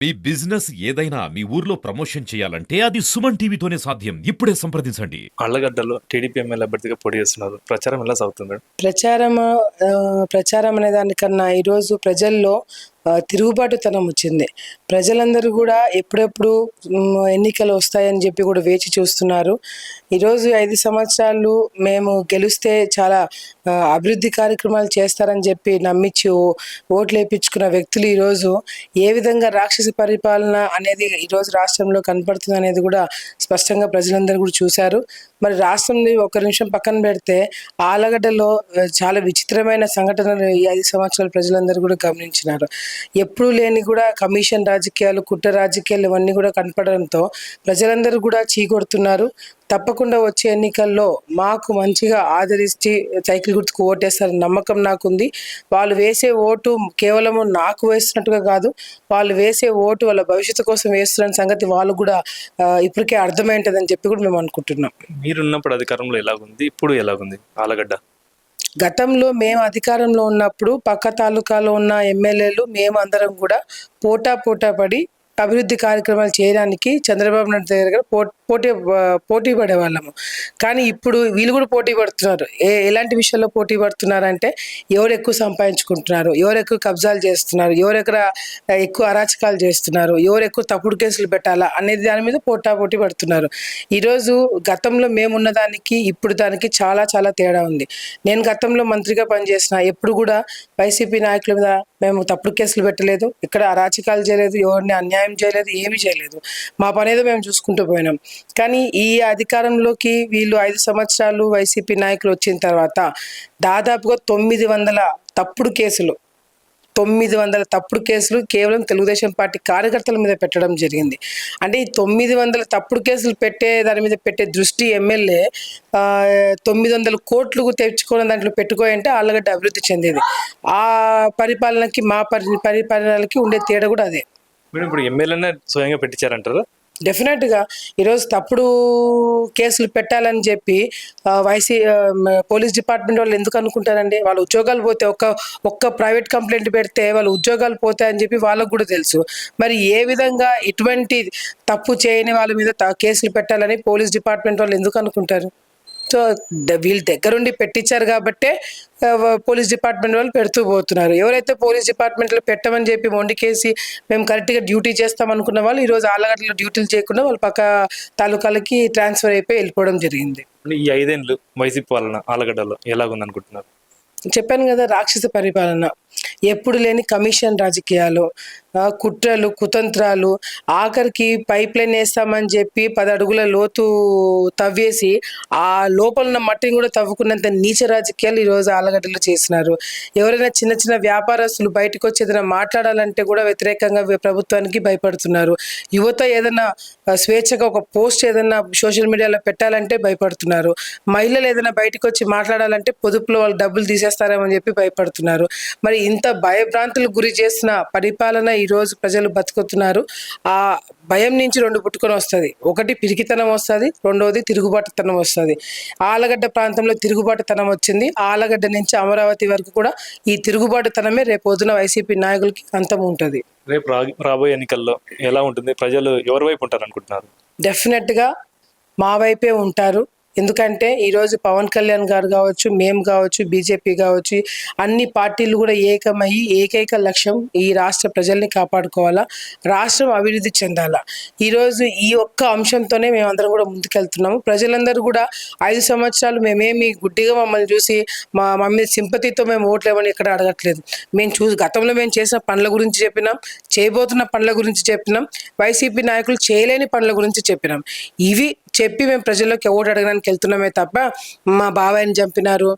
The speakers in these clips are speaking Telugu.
మీ బిజినెస్ ఏదైనా మీ ఊర్లో ప్రమోషన్ చేయాలంటే అది సుమన్ టీవీతోనే సాధ్యం. ఇప్పుడే సంప్రదించండి. ఆళ్లగడ్డలో టీడీపీ ఎమ్మెల్యే అభ్యర్థిగా పోటీ చేస్తున్నారు. ప్రచారం ఎలా సాగుతుంది మేడం? ప్రచారం అనే దానికన్నా ఈరోజు ప్రజల్లో తిరుగుబాటుతనం వచ్చింది. ప్రజలందరూ కూడా ఎప్పుడెప్పుడు ఎన్నికలు వస్తాయని చెప్పి కూడా వేచి చూస్తున్నారు. ఈరోజు 5 సంవత్సరాలు మేము గెలిస్తే చాలా అభివృద్ధి కార్యక్రమాలు చేస్తారని చెప్పి నమ్మించి ఓట్లు వేయించుకున్న వ్యక్తులు ఈరోజు ఏ విధంగా రాక్షస పరిపాలన అనేది ఈరోజు రాష్ట్రంలో కనపడుతుంది అనేది కూడా స్పష్టంగా ప్రజలందరూ కూడా చూశారు. మరి రాష్ట్రంని ఒక నిమిషం పక్కన పెడితే ఆలగడ్డలో చాలా విచిత్రమైన సంఘటనలు ఈ 5 సంవత్సరాలు ప్రజలందరూ కూడా గమనించినారు. ఎప్పుడూ లేని కూడా కమిషన్ రాజకీయాలు, కుట్ర రాజకీయాలు ఇవన్నీ కూడా కనపడడంతో ప్రజలందరూ కూడా చీకొడుతున్నారు. తప్పకుండా వచ్చే ఎన్నికల్లో మాకు మంచిగా ఆదరించి సైకిల్ గుర్తుకు ఓటేస్తారని నమ్మకం నాకుంది. వాళ్ళు వేసే ఓటు కేవలం నాకు వేస్తున్నట్టుగా కాదు, వాళ్ళు వేసే ఓటు వాళ్ళ భవిష్యత్తు కోసం వేస్తున్న సంగతి వాళ్ళు కూడా ఇప్పటికే అర్థమైంటదని చెప్పి కూడా మేము అనుకుంటున్నాం. మీరున్నప్పుడు అధికారంలో ఎలాగుంది, ఇప్పుడు ఎలాగుంది ఆలగడ్డ? గతంలో మేము అధికారంలో ఉన్నప్పుడు పక్క తాలూకాలో ఉన్న ఎమ్మెల్యేలు మేము అందరం కూడా పోటా పడి అభివృద్ధి కార్యక్రమాలు చేయడానికి చంద్రబాబు నాయుడు దగ్గర పోటీ పడేవాళ్ళము. కానీ ఇప్పుడు వీళ్ళు కూడా పోటీ పడుతున్నారు. ఎలాంటి విషయాల్లో పోటీ పడుతున్నారంటే ఎవరు ఎక్కువ సంపాదించుకుంటున్నారు, ఎవరు ఎక్కువ కబ్జాలు చేస్తున్నారు, ఎవరెక్కడ ఎక్కువ అరాచకాలు చేస్తున్నారు, ఎవరు ఎక్కువ తప్పుడు కేసులు పెట్టాలా అనేది దాని మీద పోటీ పడుతున్నారు. ఈరోజు గతంలో మేమున్న దానికి ఇప్పుడు దానికి చాలా చాలా తేడా ఉంది. నేను గతంలో మంత్రిగా పనిచేసిన ఎప్పుడు కూడా వైసీపీ నాయకుల మీద మేము తప్పుడు కేసులు పెట్టలేదు, ఇక్కడ అరాచకాలు చేయలేదు, ఎవరిని అన్యాయం చేయలేదు, ఏమీ చేయలేదు. మా పని ఏదో మేము చూసుకుంటూ పోయినాం. కానీ ఈ అధికారంలోకి వీళ్ళు 5 సంవత్సరాలు వైసీపీ నాయకులు వచ్చిన తర్వాత దాదాపుగా 900 తప్పుడు కేసులు 900 తప్పుడు కేసులు కేవలం తెలుగుదేశం పార్టీ కార్యకర్తల మీద పెట్టడం జరిగింది. అంటే ఈ 900 తప్పుడు కేసులు దాని మీద పెట్టే దృష్టి ఎమ్మెల్యే 900 కోట్లు తెచ్చుకోవడం దాంట్లో పెట్టుకోయంటే ఆళ్ళగడ్డ అభివృద్ధి చెందేది. ఆ పరిపాలనకి మా పరిపాలనకి ఉండే తేడా కూడా అదే. మీరు ఇప్పుడు ఎమ్మెల్యేనే స్వయంగా పెట్టించారంటారా? డెఫినెట్గా ఈరోజు తప్పుడు కేసులు పెట్టాలని చెప్పి పోలీస్ డిపార్ట్మెంట్ వాళ్ళు ఎందుకు అనుకుంటారండి? వాళ్ళ ఉద్యోగాలు పోతే ఒక్క ప్రైవేట్ కంప్లైంట్ పెడితే వాళ్ళ ఉద్యోగాలు పోతాయని చెప్పి వాళ్ళకు కూడా తెలుసు. మరి ఏ విధంగా ఇటువంటి తప్పు చేయని వాళ్ళ మీద కేసులు పెట్టాలని పోలీస్ డిపార్ట్మెంట్ వాళ్ళు ఎందుకు అనుకుంటారు? సో వీళ్ళ దగ్గరుండి పెట్టించారు కాబట్టే పోలీస్ డిపార్ట్మెంట్ వాళ్ళు పెడుతూ పోతున్నారు. ఎవరైతే పోలీస్ డిపార్ట్మెంట్లో పెట్టమని చెప్పి మొండికేసి మేము కరెక్ట్గా డ్యూటీ చేస్తాం అనుకున్న వాళ్ళు ఈరోజు ఆళ్ళగడ్డలో డ్యూటీలు చేయకుండా వాళ్ళు పక్క తాలూకాలకి ట్రాన్స్ఫర్ అయిపోయి వెళ్ళిపోవడం జరిగింది. ఈ 5 ఏళ్ళు వైసీపీ పాలన ఆలగడ్డలో ఎలాగుంది అనుకుంటున్నారు? చెప్పాను కదా, రాక్షస పరిపాలన, ఎప్పుడు లేని కమిషన్ రాజకీయాలు, కుట్రలు, కుతంత్రాలు, ఆఖరికి పైప్ లైన్ వేస్తామని చెప్పి 10 అడుగుల లోతు తవ్వేసి ఆ లోపల ఉన్న మట్టిని కూడా తవ్వుకున్నంత నీచ రాజకీయాలు ఈరోజు ఆలగడ్డలో చేసినారు. ఎవరైనా చిన్న చిన్న వ్యాపారస్తులు బయటకు వచ్చి ఏదైనా మాట్లాడాలంటే కూడా వ్యతిరేకంగా ప్రభుత్వానికి భయపడుతున్నారు. యువత ఏదైనా స్వేచ్ఛగా ఒక పోస్ట్ ఏదైనా సోషల్ మీడియాలో పెట్టాలంటే భయపడుతున్నారు. మహిళలు ఏదైనా బయటకు వచ్చి మాట్లాడాలంటే పొదుపులో వాళ్ళు డబ్బులు తీసేస్తారేమని చెప్పి భయపడుతున్నారు. మరి ఇంత భయభ్రాంతులకు గురి చేసిన పరిపాలన ఈరోజు ప్రజలు బతుకుతున్నారు. ఆ భయం నుంచి 2 పుట్టుకొని వస్తుంది. ఒకటి పిరికితనం వస్తుంది, రెండవది తిరుగుబాటుతనం వస్తుంది. ఆలగడ్డ ప్రాంతంలో తిరుగుబాటుతనం వచ్చింది. ఆలగడ్డ నుంచి అమరావతి వరకు కూడా ఈ తిరుగుబాటుతనమే రేపు పొద్దున వైసీపీ నాయకులకి అంతం ఉంటుంది. రేపు రాబోయే ఎన్నికల్లో ఎలా ఉంటుంది? ప్రజలు ఎవరి వైపు ఉంటారు అనుకుంటున్నారు? డెఫినెట్గా మా వైపే ఉంటారు. ఎందుకంటే ఈరోజు పవన్ కళ్యాణ్ గారు కావచ్చు, మేము కావచ్చు, బీజేపీ కావచ్చు, అన్ని పార్టీలు కూడా ఏకమయ్యి ఏకైక లక్ష్యం ఈ రాష్ట్ర ప్రజల్ని కాపాడుకోవాలా, రాష్ట్రం అభివృద్ధి చెందాలా. ఈరోజు ఈ ఒక్క అంశంతోనే మేమందరం కూడా ముందుకెళ్తున్నాము. ప్రజలందరూ కూడా 5 సంవత్సరాలు మేమేమి గుడ్డిగా మమ్మల్ని చూసి మమ్మల్ని సింపతితో మేము ఓట్లేమని ఇక్కడ అడగట్లేదు. గతంలో మేము చేసిన పనుల గురించి చెప్పినాం, చేయబోతున్న పనుల గురించి చెప్పినాం, వైసీపీ నాయకులు చేయలేని పనుల గురించి చెప్పినాం. ఇవి చెప్పి మేము ప్రజల్లోకి ఓటు అడగడానికి వెళ్తున్నామే తప్ప మా బాబాయిని చంపినారు,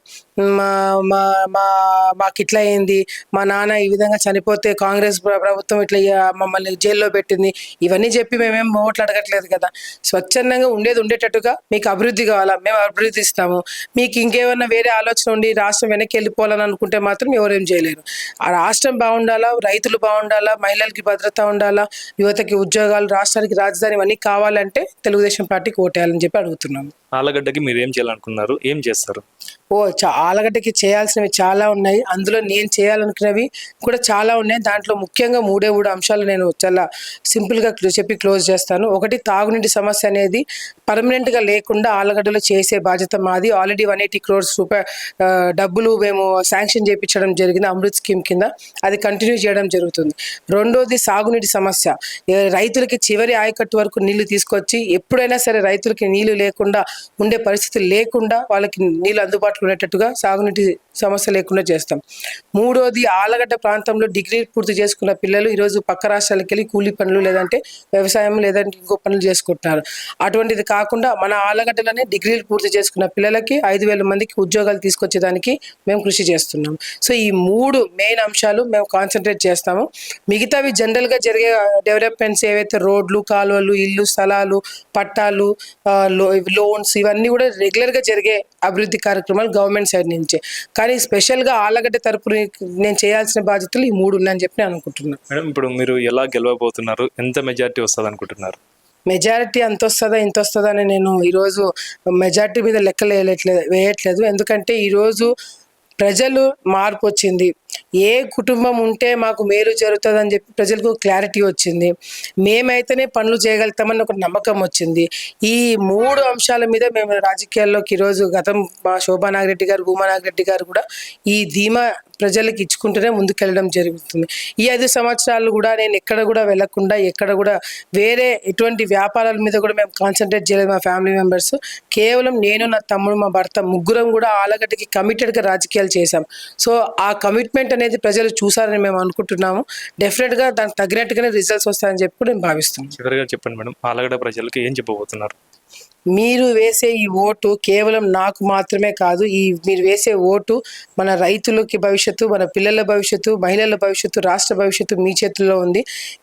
మాకు ఇట్లా అయింది, మా నాన్న ఈ విధంగా చనిపోతే కాంగ్రెస్ ప్రభుత్వం ఇట్లా మమ్మల్ని జైల్లో పెట్టింది, ఇవన్నీ చెప్పి మేమేం ఓట్లు అడగట్లేదు కదా. స్వచ్ఛందంగా ఉండేటట్టుగా మీకు అభివృద్ధి కావాలా, మేము అభివృద్ధి ఇస్తాము. మీకు ఇంకేమన్నా వేరే ఆలోచన ఉండి రాష్ట్రం వెనక్కి వెళ్ళిపోవాలని అనుకుంటే మాత్రం ఎవరేం చేయలేరు. ఆ రాష్ట్రం బాగుండాలా, రైతులు బాగుండాలా, మహిళలకి భద్రత ఉండాలా, యువతకి ఉద్యోగాలు, రాష్ట్రానికి రాజధాని ఇవన్నీ కావాలంటే తెలుగుదేశం పార్టీకి ఓటేయాలని చెప్పి అడుగుతున్నాము. ఆలగడ్డకి మీరు ఏం చేయాలనుకున్నారు, ఏం చేస్తారు? ఆలగడ్డకి చేయాల్సినవి చాలా ఉన్నాయి. అందులో నేను చేయాలనుకున్నవి కూడా చాలా ఉన్నాయి. దాంట్లో ముఖ్యంగా మూడు అంశాలు నేను చాలా సింపుల్గా చెప్పి క్లోజ్ చేస్తాను. ఒకటి, తాగునీటి సమస్య అనేది పర్మనెంట్గా లేకుండా ఆలగడ్డలో చేసే బాధ్యత మాది. ఆల్రెడీ 180 crores రూపాయలు డబ్బులు మేము శాంక్షన్ చేయించడం జరిగింది అమృత్ స్కీమ్ కింద. అది కంటిన్యూ చేయడం జరుగుతుంది. రెండోది, సాగునీటి సమస్య. రైతులకి చివరి ఆయకట్టు వరకు నీళ్లు తీసుకొచ్చి ఎప్పుడైనా సరే రైతులకి నీళ్లు లేకుండా ఉండే పరిస్థితి లేకుండా వాళ్ళకి నీళ్ళు అందుబాటులో ఉండేటట్టుగా సాగునీటి సమస్య లేకుండా చేస్తాం. మూడోది, ఆలగడ్డ ప్రాంతంలో డిగ్రీ పూర్తి చేసుకున్న పిల్లలు ఈరోజు పక్క రాష్ట్రాలకు వెళ్ళి కూలీ పనులు లేదంటే వ్యవసాయం లేదంటే ఇంకో పనులు చేసుకుంటున్నారు. అటువంటిది కాకుండా మన ఆలగడ్డలోనే డిగ్రీలు పూర్తి చేసుకున్న పిల్లలకి 5,000 మందికి ఉద్యోగాలు తీసుకొచ్చేదానికి మేము కృషి చేస్తున్నాం. సో ఈ 3 మెయిన్ అంశాలు మేము కాన్సన్ట్రేట్ చేస్తాము. మిగతావి జనరల్గా జరిగే డెవలప్మెంట్స్ ఏవైతే రోడ్లు, కాలువలు, ఇల్లు, స్థలాలు, పట్టాలు, లోన్స్, ఇవన్నీ కూడా రెగ్యులర్గా జరిగే అభివృద్ధి కార్యక్రమాలు గవర్నమెంట్ సైడ్ నుంచే. కానీ స్పెషల్గా ఆలగడ్డ తరపున నేను చేయాల్సిన బాధ్యతలు ఈ 3 ఉన్నాయని చెప్పి నేను అనుకుంటున్నాను. మేడం, ఇప్పుడు మీరు ఎలా గెలవబోతున్నారు? ఎంత మెజారిటీ వస్తుంది అనుకుంటున్నారు? మెజారిటీ అంత వస్తుందా ఇంత వస్తుందా అని నేను ఈరోజు మెజారిటీ మీద లెక్కలు వేయట్లేదు. ఎందుకంటే ఈరోజు ప్రజలు మార్పు వచ్చింది. ఏ కుటుంబం ఉంటే మాకు మేలు జరుగుతుంది అని చెప్పి ప్రజలకు క్లారిటీ వచ్చింది. మేమైతేనే పనులు చేయగలుగుతామని ఒక నమ్మకం వచ్చింది. ఈ 3 అంశాల మీద మేము రాజకీయాల్లోకి ఈరోజు మా శోభా నాగిరెడ్డి గారు, భూమా నాగిరెడ్డి గారు కూడా ఈ ధీమా ప్రజలకు ఇచ్చుకుంటూనే ముందుకెళ్ళడం జరుగుతుంది. ఈ 5 సంవత్సరాలు కూడా నేను ఎక్కడ కూడా వెళ్లకుండా, ఎక్కడ కూడా వేరే ఎటువంటి వ్యాపారాల మీద కూడా మేము కాన్సన్ట్రేట్ చేయలేదు. మా ఫ్యామిలీ మెంబర్స్ కేవలం నేను, నా తమ్ముడు, మా భర్త ముగ్గురం కూడా ఆలగడ్డకి కమిటెడ్గా రాజకీయాలు చేశాం. సో ఆ కమిట్మెంట్ అనేది ప్రజలు చూసారని మేము అనుకుంటున్నాము. డెఫినెట్గా దానికి తగినట్టుగానే రిజల్ట్స్ వస్తాయని చెప్పి నేను భావిస్తున్నాను. చివరిగా చెప్పండి మేడం, ఆలగడ్డ ప్రజలకు ఏం చెప్పబోతున్నారు? మీరు వేసే ఈ ఓటు కేవలం నాకు మాత్రమే కాదు. మీరు వేసే ఓటు మన రైతులకి భవిష్యత్తు, మన పిల్లల భవిష్యత్తు, మహిళల భవిష్యత్తు, రాష్ట్ర భవిష్యత్తు మీ చేతుల్లో ఉంది.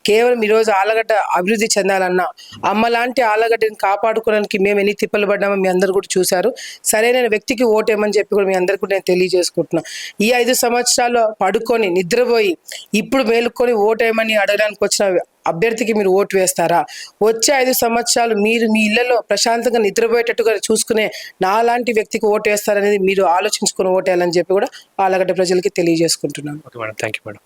కేవలం ఈరోజు ఆలగడ్డ అభివృద్ధి చెందాలన్నా, అమ్మ లాంటి ఆలగడ్డని కాపాడుకోవడానికి మేము ఎన్ని తిప్పలు పడ్డామో మీ అందరూ కూడా చూశారు. సరైన వ్యక్తికి ఓటేమని చెప్పి కూడా మీ అందరికీ కూడా నేను తెలియజేసుకుంటున్నాను. ఈ 5 సంవత్సరాలు పడుకొని నిద్రపోయి ఇప్పుడు మేలుకొని ఓటేమని అడగడానికి వచ్చిన అభ్యర్థికి మీరు ఓటు వేస్తారా? వచ్చే 5 సంవత్సరాలు మీరు మీ ఇళ్లలో ప్రశాంతంగా నిద్రపోయేటట్టుగా చూసుకునే నాలాంటి వ్యక్తికి ఓటు వేస్తారనేది మీరు ఆలోచించుకుని ఓటేయాలని చెప్పి కూడా ఆలగడ్డ ప్రజలకి తెలియజేసుకుంటున్నాను. Okay madam, thank you madam.